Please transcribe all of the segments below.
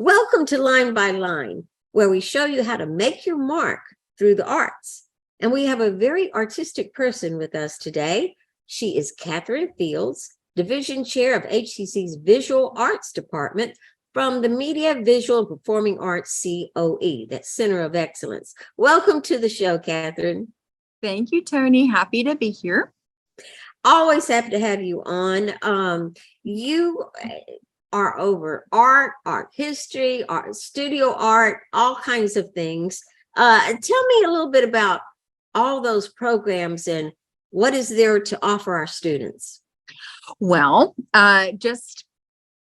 Welcome to Line by Line, where we show you how to make your mark through the arts. And we have a very artistic person with us today. She is Katherine Fields, Division Chair of HCC's Visual Arts Department from the Media, Visual, and Performing Arts COE, that Center of Excellence. Welcome to the show, Katherine. Thank you, Tony. Happy to be here. Always happy to have you on. You are over art history, art, studio art, all kinds of things. Tell me a little bit about all those programs and what is there to offer our students? Well, just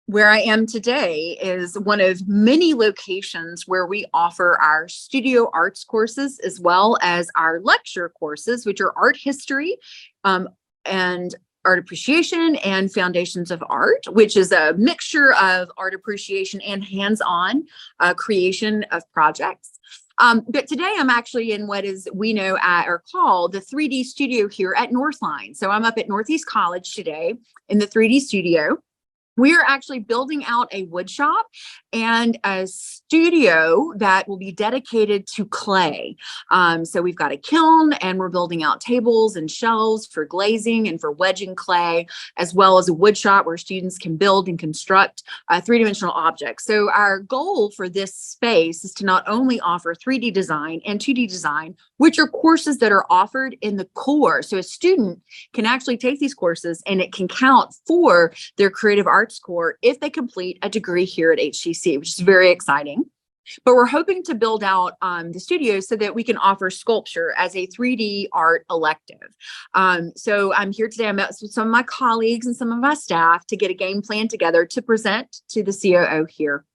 where I am today is one of many locations where we offer our studio arts courses as well as our lecture courses, which are art history, and art appreciation and foundations of art, which is a mixture of art appreciation and hands-on creation of projects. But today I'm actually in what is we know or called the 3D studio here at Northline. So I'm up at Northeast College today in the 3D studio. We are actually building out a wood shop and a studio that will be dedicated to clay. So we've got a kiln and we're building out tables and shelves for glazing and for wedging clay, as well as a wood shop where students can build and construct three-dimensional objects. So our goal for this space is to not only offer 3D design and 2D design, which are courses that are offered in the core. So a student can actually take these courses and it can count for their creative arts core if they complete a degree here at HCC, which is very exciting. But we're hoping to build out the studio so that we can offer sculpture as a 3D art elective. So I'm here today. I met with some of my colleagues and some of my staff to get a game plan together to present to the COO here.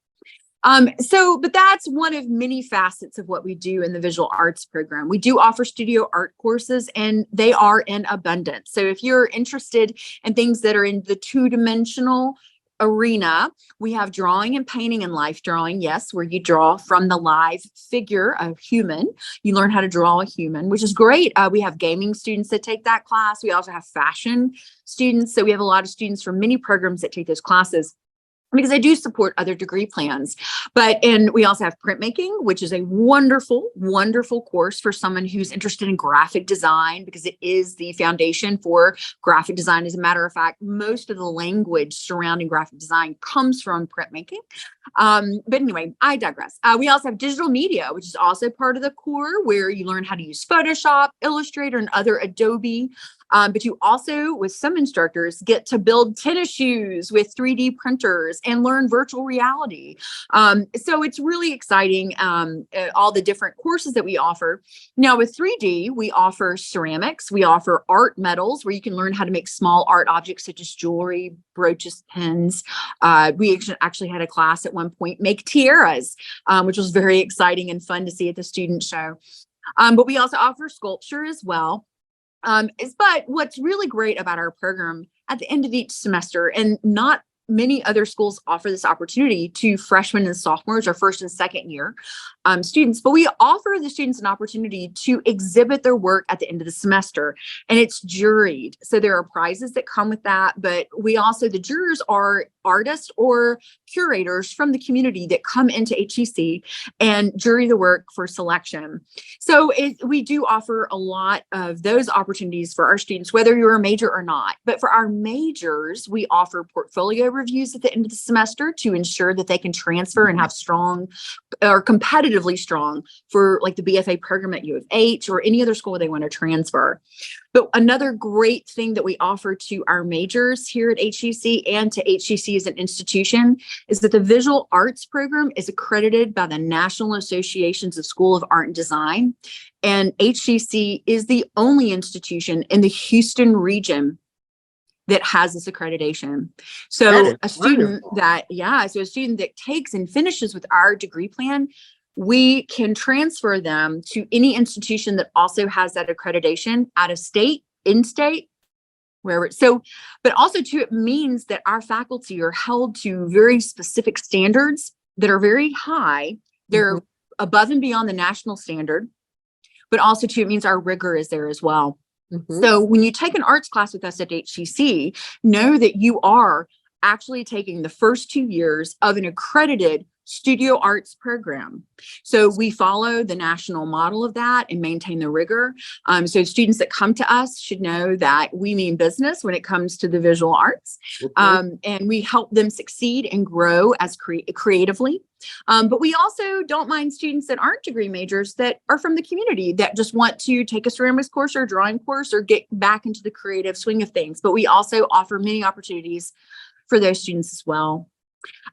But that's one of many facets of what we do in the visual arts program. We do offer studio art courses and they are in abundance. So if you're interested in things that are in the two-dimensional arena, we have drawing and painting and life drawing, yes, where you draw from the live figure of human. You learn how to draw a human, which is great. We have gaming students that take that class. We also have fashion students. So we have a lot of students from many programs that take those classes, because I do support other degree plans. And we also have printmaking, which is a wonderful, wonderful course for someone who's interested in graphic design, because it is the foundation for graphic design. As a matter of fact, most of the language surrounding graphic design comes from printmaking. But anyway, I digress. We also have digital media, which is also part of the core, where you learn how to use Photoshop, Illustrator, and other Adobe. But you also, with some instructors, get to build tennis shoes with 3D printers and learn virtual reality. So it's really exciting, all the different courses that we offer. Now with 3D, we offer ceramics, we offer art metals, where you can learn how to make small art objects such as jewelry, brooches, pens. We actually had a class at one point, make tiaras, which was very exciting and fun to see at the student show. But we also offer sculpture as well. But what's really great about our program at the end of each semester, and not many other schools offer this opportunity to freshmen and sophomores or first and second year students, but we offer the students an opportunity to exhibit their work at the end of the semester, and it's juried. So there are prizes that come with that, but we also, the jurors are artists or curators from the community that come into HCC and jury the work for selection. So we do offer a lot of those opportunities for our students, whether you're a major or not. But for our majors, we offer portfolio reviews at the end of the semester to ensure that they can transfer and have strong or competitively strong for like the BFA program at U of H or any other school they want to transfer. But another great thing that we offer to our majors here at HCC and to HCC as an institution is that the visual arts program is accredited by the National Associations of School of Art and Design. And HCC is the only institution in the Houston region that has this accreditation. So a student that takes and finishes with our degree plan, we can transfer them to any institution that also has that accreditation out of state, in state, wherever. So, but also too, it means that our faculty are held to very specific standards that are very high. They're above and beyond the national standard, but also too, it means our rigor is there as well. So when you take an arts class with us at HCC, know that you are actually taking the first 2 years of an accredited studio arts program. So we follow the national model of that and maintain the rigor. So students that come to us should know that we mean business when it comes to the visual arts. And we help them succeed and grow as creatively. But we also don't mind students that aren't degree majors that are from the community that just want to take a ceramics course or a drawing course or get back into the creative swing of things. But we also offer many opportunities for those students as well.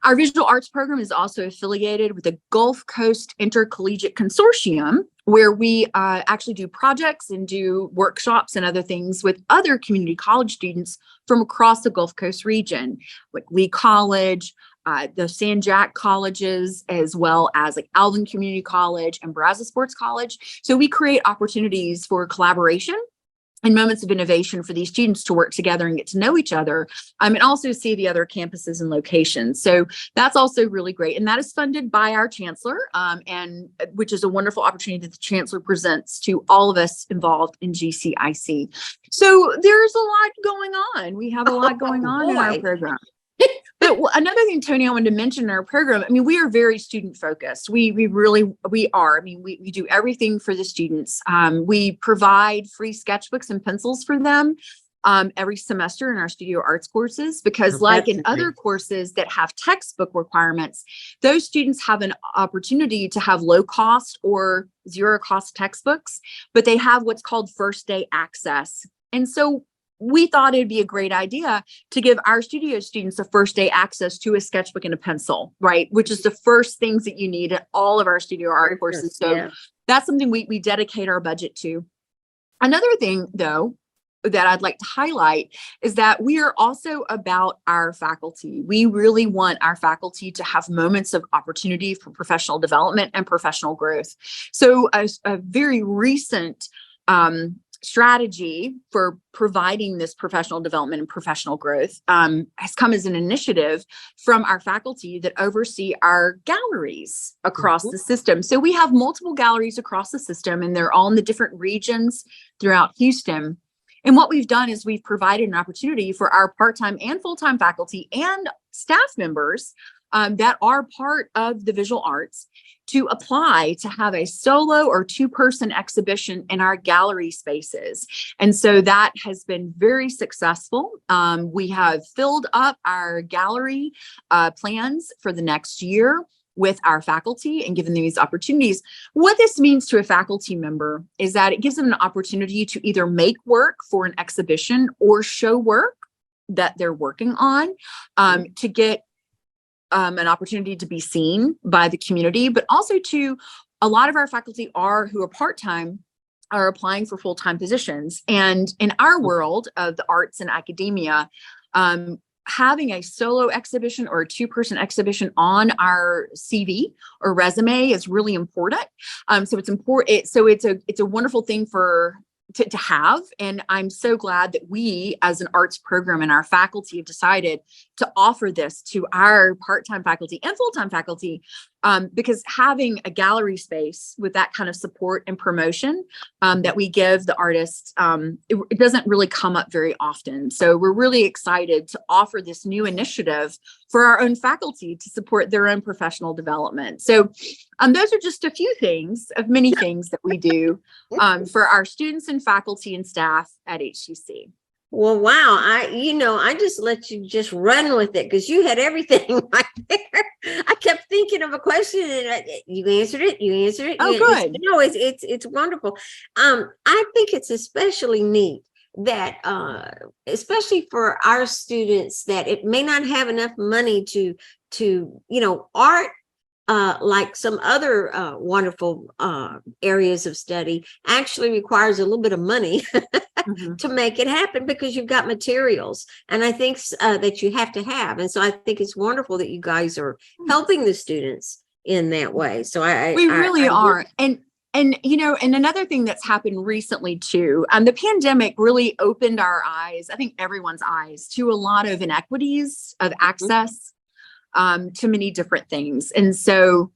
Our visual arts program is also affiliated with the Gulf Coast Intercollegiate Consortium, where we actually do projects and do workshops and other things with other community college students from across the Gulf Coast region, like Lee College, the San Jack colleges, as well as like Alvin Community College and Brazos Sports College. So we create opportunities for collaboration and moments of innovation for these students to work together and get to know each other, and also see the other campuses and locations. So that's also really great. And that is funded by our chancellor, and which is a wonderful opportunity that the chancellor presents to all of us involved in GCIC. So there's a lot going on. We have a lot going on in our program. But another thing, Tony, I wanted to mention in our program, I mean, we are very student focused. We are. I mean, we do everything for the students. We provide free sketchbooks and pencils for them every semester in our studio arts courses, because like in other courses that have textbook requirements, those students have an opportunity to have low cost or zero cost textbooks, but they have what's called first day access. And so we thought it'd be a great idea to give our studio students a first day access to a sketchbook and a pencil, right? Which is the first things that you need at all of our studio art courses. So that's something we dedicate our budget to. Another thing, though, that I'd like to highlight is that we are also about our faculty. We really want our faculty to have moments of opportunity for professional development and professional growth. So a very recent strategy for providing this professional development and professional growth has come as an initiative from our faculty that oversee our galleries across the system. So we have multiple galleries across the system, and they're all in the different regions throughout Houston. And what we've done is we've provided an opportunity for our part-time and full-time faculty and staff members that are part of the visual arts to apply to have a solo or two-person exhibition in our gallery spaces. And so that has been very successful. We have filled up our gallery plans for the next year with our faculty and given them these opportunities. What this means to a faculty member is that it gives them an opportunity to either make work for an exhibition or show work that they're working on, to get an opportunity to be seen by the community, but also to a lot of our faculty who are part-time are applying for full-time positions. And in our world of the arts and academia, having a solo exhibition or a two-person exhibition on our CV or resume is really important. So it's important. So it's a wonderful thing to have. And I'm so glad that we, as an arts program and our faculty, have decided to offer this to our part-time faculty and full-time faculty, because having a gallery space with that kind of support and promotion that we give the artists, it doesn't really come up very often. So we're really excited to offer this new initiative for our own faculty to support their own professional development. So those are just a few things of many things that we do for our students and faculty and staff at HCC. Well, wow. I just let you just run with it because you had everything right there. I kept thinking of a question and you answered it. Oh, good. No, it's wonderful. I think it's especially neat that, especially for our students, that it may not have enough money to art, like some other wonderful areas of study, actually requires a little bit of money to make it happen, because you've got materials, and I think that you have to have. And so I think it's wonderful that you guys are helping the students in that way. So we really are. And another thing that's happened recently too, the pandemic really opened our eyes, I think everyone's eyes, to a lot of inequities of access to many different things. And so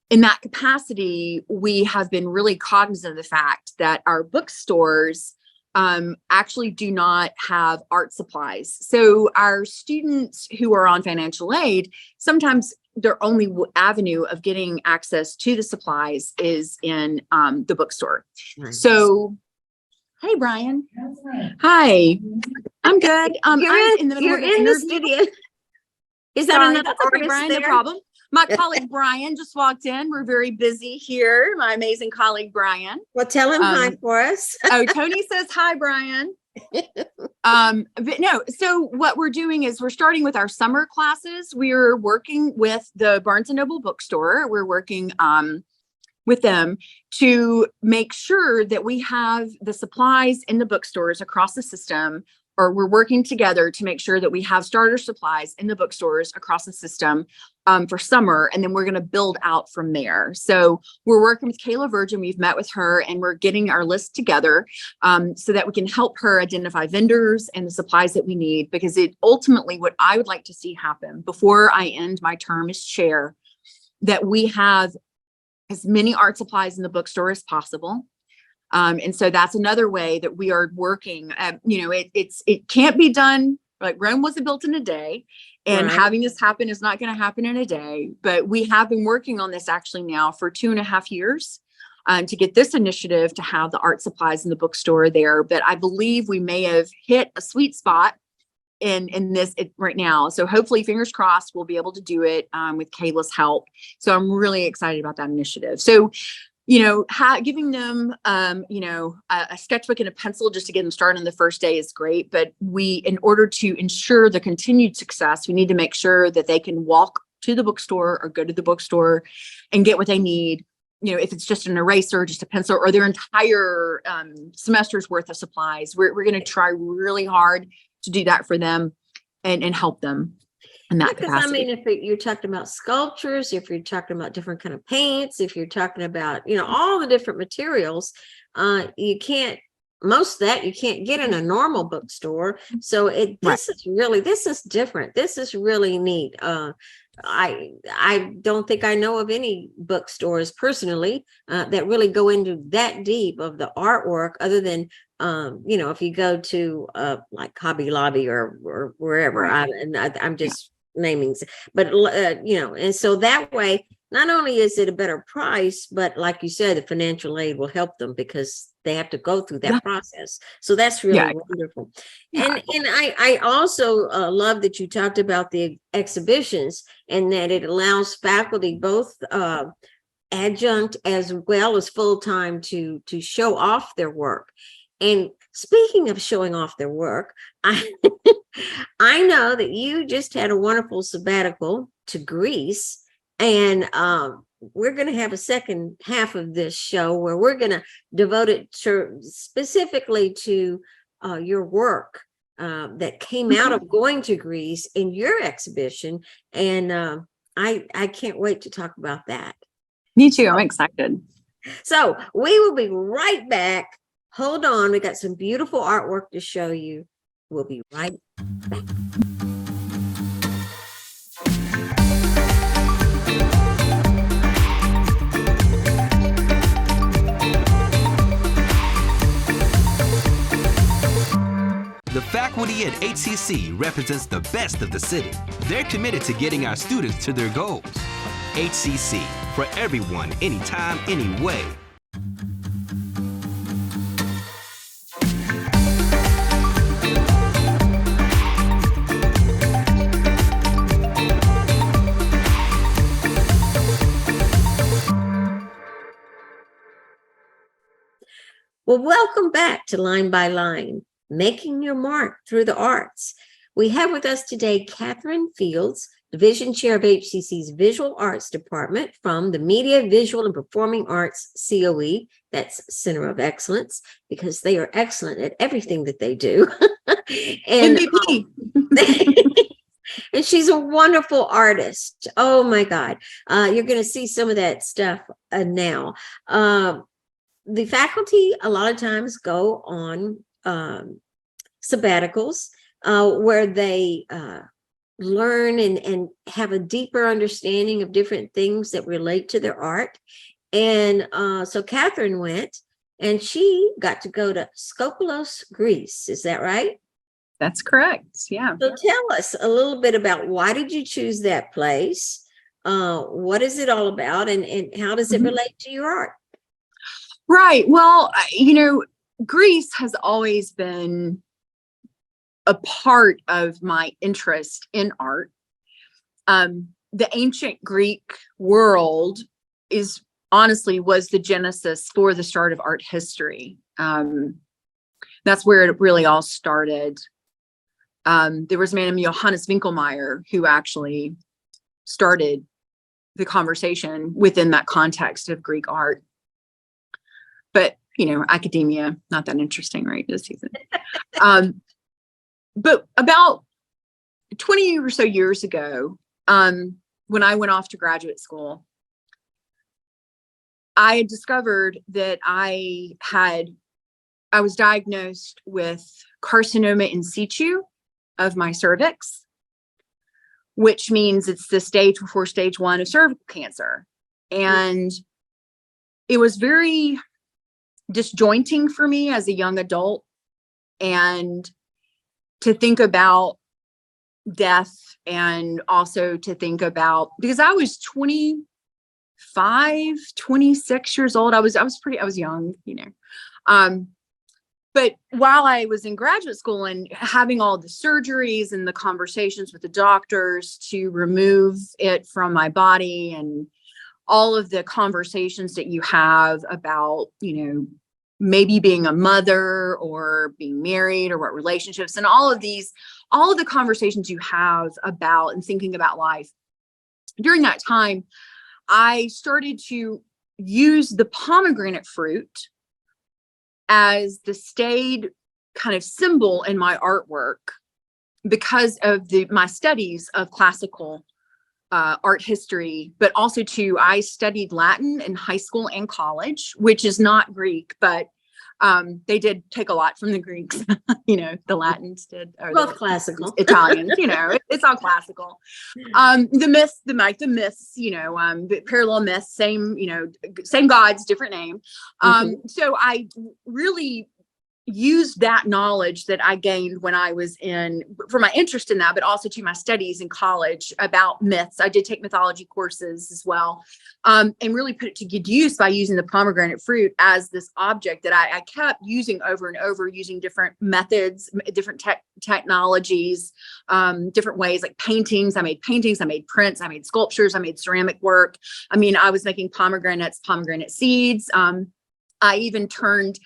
in that capacity, we have been really cognizant of the fact that our bookstores actually do not have art supplies. So our students who are on financial aid, sometimes their only avenue of getting access to the supplies is in the bookstore. Nice. So, hey, Brian. Hi, I'm good. I'm in the middle of an the interview. studio. Is that Sorry, another that's all right, artist Brian, there? no problem. My colleague Brian just walked in. We're very busy here. My amazing colleague Brian. Well, tell him hi for us. Oh, Tony says hi, Brian. But no, so what we're doing is we're starting with our summer classes. We're working with the Barnes and Noble bookstore. We're working with them to make sure that we have the supplies in the bookstores across the system, or we're working together to make sure that we have starter supplies in the bookstores across the system for summer. And then we're going to build out from there. So we're working with Kayla Virgin. We've met with her and we're getting our list together so that we can help her identify vendors and the supplies that we need, because it ultimately what I would like to see happen before I end my term as chair, that we have as many art supplies in the bookstore as possible. And so that's another way that we are working. It can't be done, like Rome wasn't built in a day, and Right. having this happen is not going to happen in a day. But we have been working on this actually now for 2.5 years to get this initiative to have the art supplies in the bookstore there. But I believe we may have hit a sweet spot in this right now. So hopefully, fingers crossed, we'll be able to do it with Kayla's help. So I'm really excited about that initiative. So, giving them, a sketchbook and a pencil just to get them started on the first day is great. But in order to ensure the continued success, we need to make sure that they can walk to the bookstore or go to the bookstore and get what they need. If it's just an eraser, just a pencil, or their entire semester's worth of supplies, we're going to try really hard to do that for them and help them in that capacity. If you're talking about sculptures, if you're talking about different kind of paints, if you're talking about, all the different materials, most of that you can't get in a normal bookstore. So this is different. This is really neat. I don't think I know of any bookstores personally that really go into that deep of the artwork, other than if you go to like Hobby Lobby or wherever. Right. I'm just naming, but and so that way, not only is it a better price, but like you said, the financial aid will help them because they have to go through that process. So that's really wonderful. Yeah. And I also love that you talked about the exhibitions and that it allows faculty, both adjunct as well as full-time, to show off their work. And speaking of showing off their work, I know that you just had a wonderful sabbatical to Greece, and we're going to have a second half of this show where we're going to devote it specifically to your work that came out of going to Greece in your exhibition. And I can't wait to talk about that. Me too. I'm excited. So we will be right back. Hold on. We got some beautiful artwork to show you. We'll be right back. The faculty at HCC represents the best of the city. They're committed to getting our students to their goals. HCC, for everyone, anytime, anyway. Well, welcome back to Line by Line, Making Your Mark Through the Arts. We have with us today Katherine Fields, Division Chair of HCC's Visual Arts Department from the Media, Visual, and Performing Arts COE. That's Center of Excellence, because they are excellent at everything that they do. And MVP. and she's a wonderful artist. Oh my God. You're going to see some of that stuff now. The faculty a lot of times go on sabbaticals where they learn and have a deeper understanding of different things that relate to their art. And so Katherine went, and she got to go to Skopelos, Greece. Is that right? That's correct. Yeah. So tell us a little bit about, why did you choose that place? What is it all about, and how does it relate to your art? Right. Well, Greece has always been a part of my interest in art. The ancient Greek world was the genesis for the start of art history. That's where it really all started. There was a man named Johannes Winkelmeyer who actually started the conversation within that context of Greek art. But, academia, not that interesting right this season. But about 20 or so years ago, when I went off to graduate school, I discovered that I was diagnosed with carcinoma in situ of my cervix, which means it's the stage before stage 1 of cervical cancer. And it was very disjointing for me as a young adult, and to think about death, and also to think about, because I was 25, 26 years old. I was young, but while I was in graduate school and having all the surgeries and the conversations with the doctors to remove it from my body, and all of the conversations that you have about, maybe being a mother or being married, or what relationships, and all of the conversations you have about and thinking about life. During that time, I started to use the pomegranate fruit as the staid kind of symbol in my artwork, because of my studies of classical art history, but also I studied Latin in high school and college, which is not Greek, but they did take a lot from the Greeks. The Latins did, or Both classical. Italians. It's all classical. The myths, the parallel myths, same gods, different name. So I really used that knowledge that I gained when I was for my interest in that, but also to my studies in college about myths. I did take mythology courses as well, and really put it to good use by using the pomegranate fruit as this object that I kept using over and over, using different methods, different technologies, different ways, like paintings. I made prints, I made sculptures, I made ceramic work. I was making pomegranate seeds. I even turned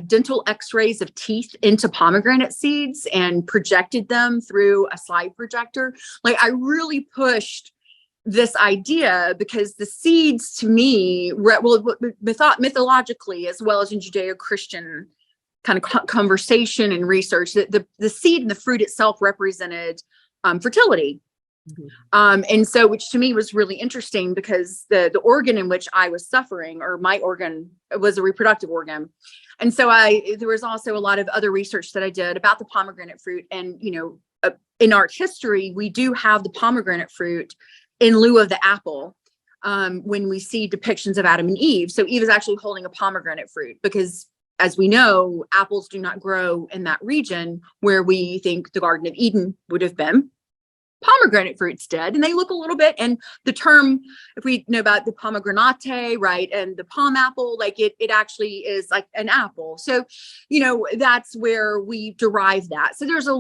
dental x-rays of teeth into pomegranate seeds and projected them through a slide projector. Like, I really pushed this idea, because the seeds, to me, mythologically, as well as in Judeo-Christian kind of conversation and research, that the seed and the fruit itself represented fertility. And so, which to me was really interesting, because the organ in which I was suffering, or my organ, was a reproductive organ. And so there was also a lot of other research that I did about the pomegranate fruit. And, in art history, we do have the pomegranate fruit in lieu of the apple, when we see depictions of Adam and Eve. So Eve is actually holding a pomegranate fruit, because, as we know, apples do not grow in that region where we think the Garden of Eden would have been. Pomegranate fruits did, and they look a little bit, and the term, if we know about the pomegranate, right, and the palm apple, like it actually is like an apple. So, that's where we derive that. So there's a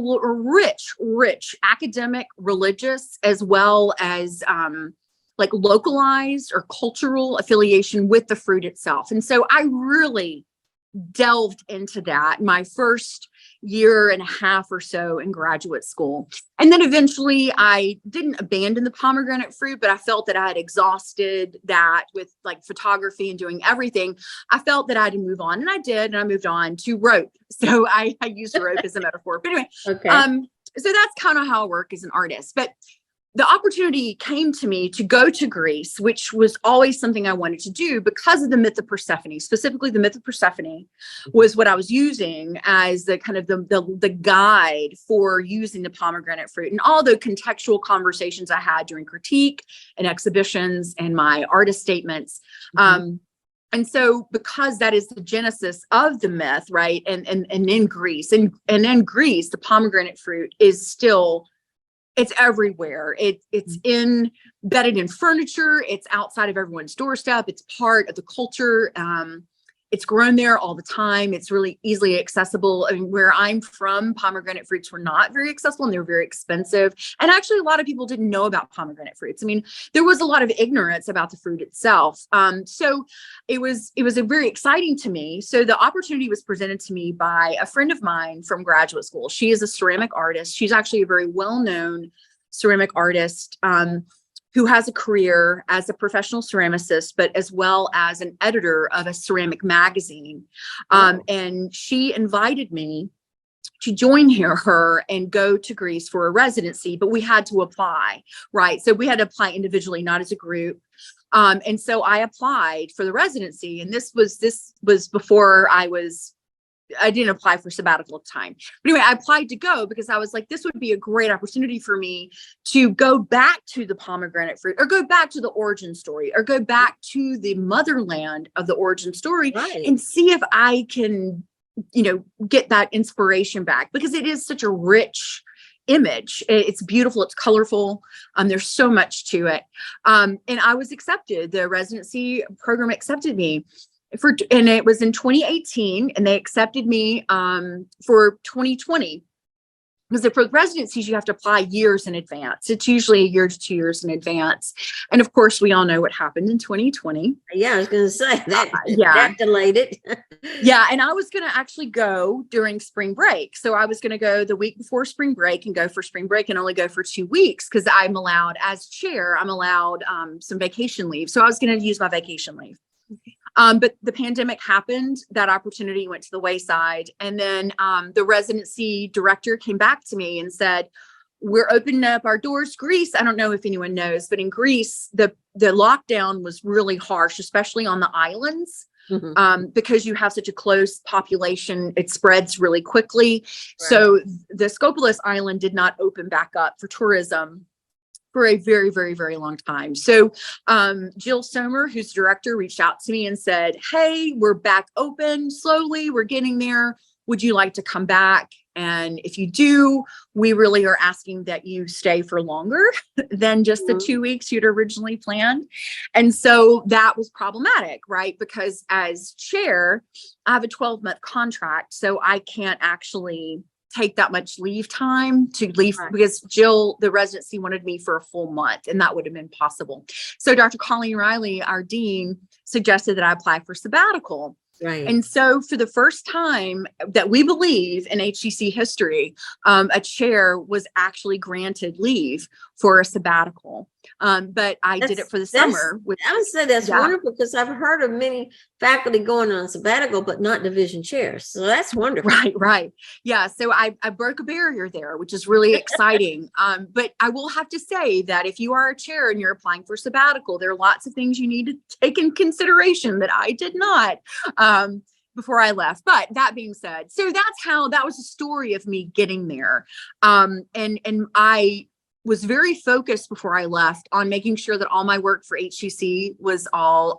rich academic, religious, as well as like localized or cultural affiliation with the fruit itself. And so I really delved into that my first year and a half or so in graduate school. And then eventually I didn't abandon the pomegranate fruit, but I felt that I had exhausted that with like photography and doing everything. I felt that I had to move on, and I did, and I moved on to rope. So I used rope as a metaphor. But anyway, Okay. So that's kind of how I work as an artist. But the opportunity came to me to go to Greece, which was always something I wanted to do, because of the myth of Persephone. Specifically, the myth of Persephone was what I was using as the kind of the guide for using the pomegranate fruit, and all the contextual conversations I had during critique and exhibitions and my artist statements. And so because that is the genesis of the myth, right? And in Greece, and in Greece, the pomegranate fruit is still, it's everywhere. It's embedded in furniture. It's outside of everyone's doorstep. It's part of the culture. It's grown there all the time. It's really easily accessible. I mean, where I'm from, pomegranate fruits were not very accessible and they were very expensive. And actually, a lot of people didn't know about pomegranate fruits. I mean, there was a lot of ignorance about the fruit itself. So it was very exciting to me. So the opportunity was presented to me by a friend of mine from graduate school. She is a ceramic artist. She's actually a very well-known ceramic artist. Who has a career as a professional ceramicist, but as well as an editor of a ceramic magazine. And she invited me to join her and go to Greece for a residency, but we had to apply, right? So we had to apply individually, not as a group. And so I applied for the residency, and this was before I didn't apply for sabbatical time. But anyway, I applied to go because I was like, this would be a great opportunity for me to go back to the pomegranate fruit, or go back to the origin story, or go back to the motherland of the origin story, and see if I can, get that inspiration back, because it is such a rich image. It's beautiful. It's colorful. There's so much to it. And I was accepted. The residency program accepted me. And it was in 2018, and they accepted me for 2020, because for residencies, you have to apply years in advance. It's usually a year to 2 years in advance. And of course, we all know what happened in 2020. Yeah, I was going to say that. That delayed it. Yeah. And I was going to actually go during spring break. So I was going to go the week before spring break and go for spring break, and only go for 2 weeks, because I'm allowed, as chair, I'm allowed some vacation leave. So I was going to use my vacation leave. But the pandemic happened, that opportunity went to the wayside. And then the residency director came back to me and said, we're opening up our doors. Greece, I don't know if anyone knows, but in Greece, the lockdown was really harsh, especially on the islands. Because you have such a close population, it spreads really quickly. Right. So the Skopelos island did not open back up for tourism for a very, very, very long time. So Jill Sommer, who's director, reached out to me and said, hey, we're back open slowly. We're getting there. Would you like to come back? And if you do, we really are asking that you stay for longer than just the 2 weeks you'd originally planned. And so that was problematic, right? Because as chair, I have a 12-month contract, so I can't actually take that much leave time to leave, because Jill, the residency, wanted me for a full month, and that would have been possible. So Dr. Colleen Riley, our dean, suggested that I apply for sabbatical. Right. And so for the first time that we believe in HCC history, a chair was actually granted leave for a sabbatical. But I did it for the summer. I would say that's wonderful, because I've heard of many faculty going on sabbatical, but not division chairs. So that's wonderful. Right. Yeah. So I broke a barrier there, which is really exciting. But I will have to say that if you are a chair and you're applying for sabbatical, there are lots of things you need to take in consideration that I did not before I left. But that being said, so that was the story of me getting there. And I was very focused before I left on making sure that all my work for HCC was all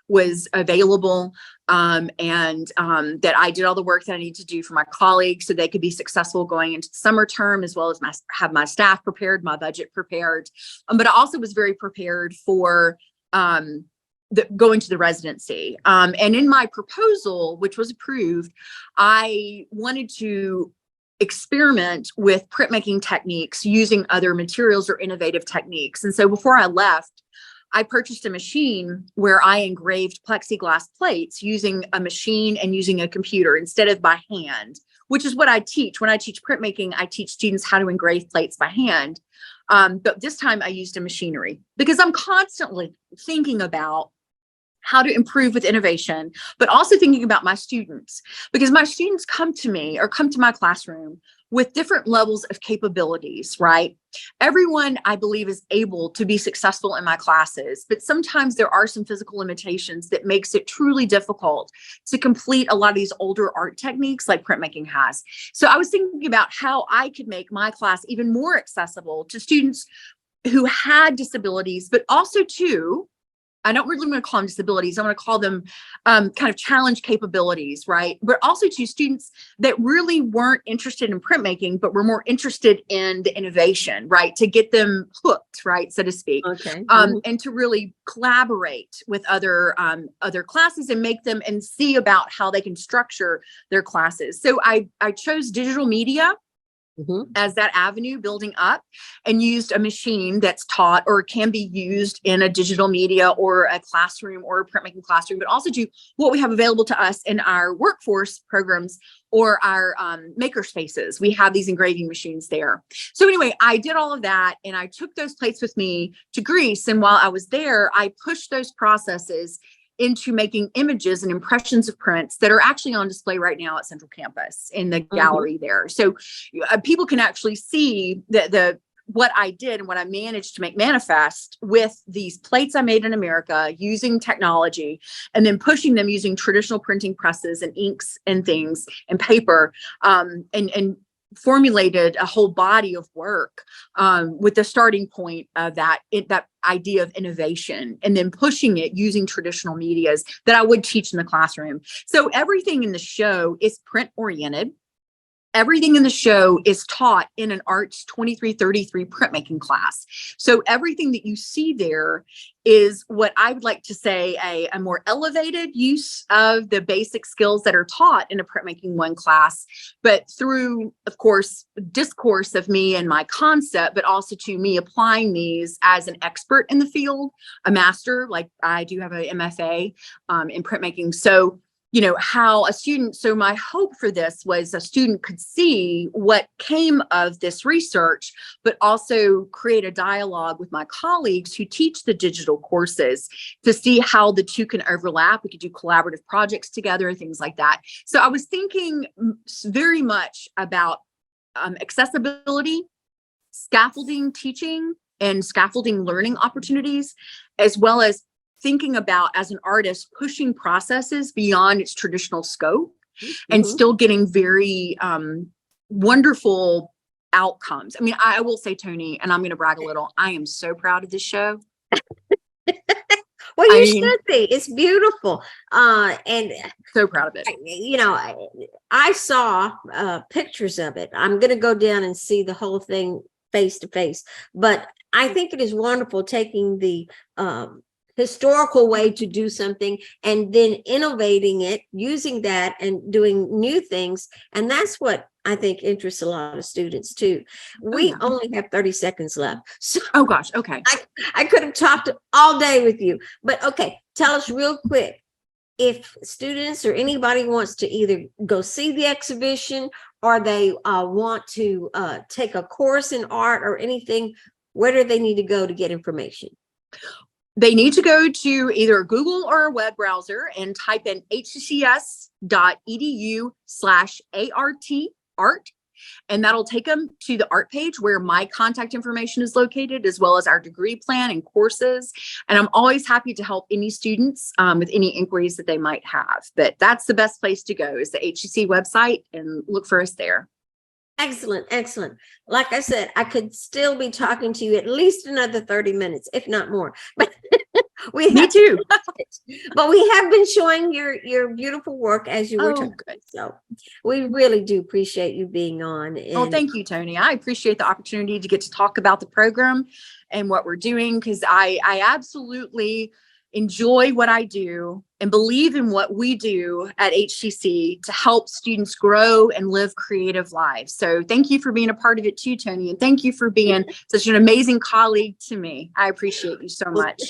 was available, and that I did all the work that I need to do for my colleagues so they could be successful going into the summer term, as well as have my staff prepared, my budget prepared. But I also was very prepared for going to the residency. And in my proposal, which was approved, I wanted to experiment with printmaking techniques using other materials or innovative techniques. And so before I left, I purchased a machine where I engraved plexiglass plates using a machine and using a computer instead of by hand, which is what I teach. When I teach printmaking, I teach students how to engrave plates by hand. But this time I used a machinery, because I'm constantly thinking about how to improve with innovation, but also thinking about my students, because my students come to me or come to my classroom with different levels of capabilities, right? Everyone, I believe, is able to be successful in my classes, but sometimes there are some physical limitations that makes it truly difficult to complete a lot of these older art techniques like printmaking has. So I was thinking about how I could make my class even more accessible to students who had disabilities, but also too, I don't really want to call them disabilities. I want to call them kind of challenge capabilities, right? But also to students that really weren't interested in printmaking, but were more interested in the innovation, right? To get them hooked, right, so to speak. Okay. And to really collaborate with other classes and make them and see about how they can structure their classes. So I chose digital media as that avenue building up, and used a machine that's taught or can be used in a digital media or a classroom or a printmaking classroom, but also to what we have available to us in our workforce programs or our maker spaces. We have these engraving machines there. So anyway, I did all of that, and I took those plates with me to Greece. And while I was there, I pushed those processes into making images and impressions of prints that are actually on display right now at Central Campus in the gallery there. So people can actually see what I did and what I managed to make manifest with these plates I made in America using technology, and then pushing them using traditional printing presses and inks and things and paper, and formulated a whole body of work with the starting point of that idea of innovation, and then pushing it using traditional medias that I would teach in the classroom. So everything in the show is print oriented. Everything in the show is taught in an Arts 2333 printmaking class. So everything that you see there is what I would like to say a more elevated use of the basic skills that are taught in a printmaking 1 class, but through, of course, discourse of me and my concept, but also to me applying these as an expert in the field, a master, like I do have a MFA in printmaking. So how a student, so my hope for this was a student could see what came of this research, but also create a dialogue with my colleagues who teach the digital courses to see how the two can overlap. We could do collaborative projects together, things like that. So I was thinking very much about accessibility, scaffolding teaching, and scaffolding learning opportunities, as well as thinking about, as an artist, pushing processes beyond its traditional scope and still getting very wonderful outcomes. I mean, I will say, Tony, and I'm going to brag a little, I am so proud of this show. Well, you should be. It's beautiful. And so proud of it. I saw pictures of it. I'm going to go down and see the whole thing face to face. But I think it is wonderful taking the historical way to do something and then innovating it, using that and doing new things. And that's what I think interests a lot of students too. We only have 30 seconds left. So oh gosh, okay. I could have talked all day with you, but okay, tell us real quick, if students or anybody wants to either go see the exhibition or they want to take a course in art or anything, where do they need to go to get information? They need to go to either Google or a web browser and type in hccs.edu/art, and that'll take them to the art page where my contact information is located, as well as our degree plan and courses. And I'm always happy to help any students with any inquiries that they might have. But that's the best place to go, is the HCC website, and look for us there. Excellent, excellent. Like I said, I could still be talking to you at least another 30 minutes, if not more. But me too. But we have been showing your beautiful work as you were talking. Good. So we really do appreciate you being on. Oh, thank you, Tony. I appreciate the opportunity to get to talk about the program and what we're doing, because I absolutely enjoy what I do and believe in what we do at HCC to help students grow and live creative lives. So thank you for being a part of it too, Tony. And thank you for being such an amazing colleague to me. I appreciate you so much.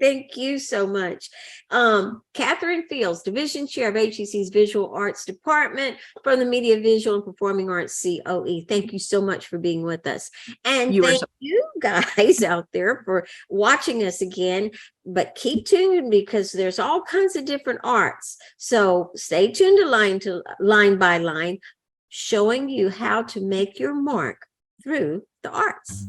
Thank you so much. Katherine Fields, Division Chair of HCC's Visual Arts Department from the Media, Visual, and Performing Arts COE. Thank you so much for being with us. And thank you guys out there for watching us again. But keep tuned, because there's all kinds of different arts. So stay tuned to line by line, showing you how to make your mark through the arts.